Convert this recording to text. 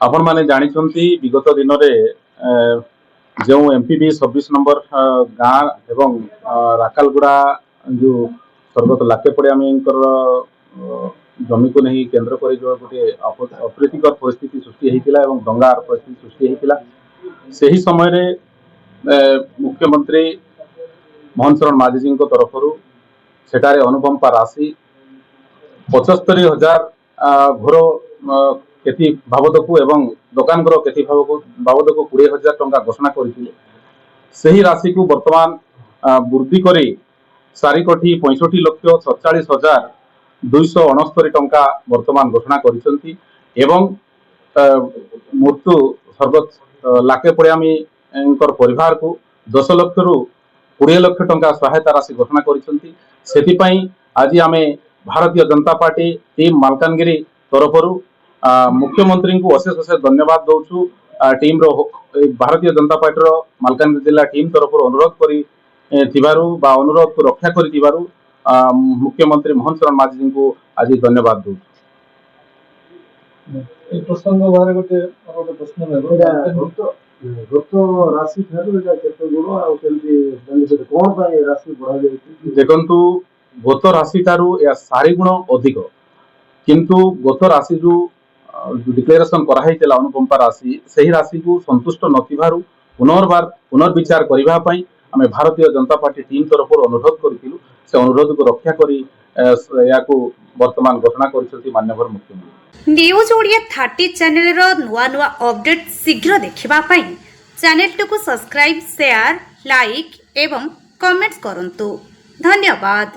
आपण माने जानिछंती विगत दिन में जो एमपीबी 26 नंबर गाँ एवं राकालगुड़ा जो स्वर्गत लाके पड़ियामीकर जमी को नहीं केन्द्र कर जो गोटे अप्रीतिकर परिस्थिति सृष्टि होता है दंगार परिस्थिति सृष्टि होता से ही समय रे मुख्यमंत्री मोहन शरण माझी तरफ सेठारे अनुकंपा राशि 75,000 घर क्षति बाबदकू एवं दुकान घर क्षति बाबदकू 20,000 टंका घोषणा करथिले सही राशि को वर्तमान वृद्धि करी 4 कोटी 65,47,269 टंका वर्तमान घोषणा करिसंती एवं मृत्यु सर्वोच्च लाके पड़ियामी परिवार को 10 लाख रु 20 लाख टंका सहायता राशि घोषणा करिसंती सेतिपई आज आमे भारतीय जनता पार्टी टीम मालकानगिरी तरफ मुख्यमंत्री को अशेष अशेष धन्यवाद दौचु टीम रो भारतीय जनता पार्टी रो मालकानगिरी जिला टीम तरफ अनुरोध करी अनुरोध को रक्षा करी मुख्यमंत्री मोहन शरण माझी को आज धन्यवाद दौचु। प्रसंग बारे गोटे प्रश्न राशि देखु गत राशि ठारू या 4 गुण अधिक किंतु गत राशि जो डिक्लेरेशन कराइला अनुकंपा राशि सही राशि को संतुष्ट नथिबारु पुनर्विचार करबा पई आमे भारतीय जनता पार्टी टीम तरफ अनुरोध करितिलु से अनुरोध को रक्षा करी या को वर्तमान घोषणा करिसथि माननीय मुख्यमंत्री। न्यूज ओडिया 30 चैनल रो नुवा नुवा अपडेट शीघ्र देखिबा पई चैनल को सब्सक्राइब शेयर लाइक एवं कमेंट्स करंतु। धन्यवाद।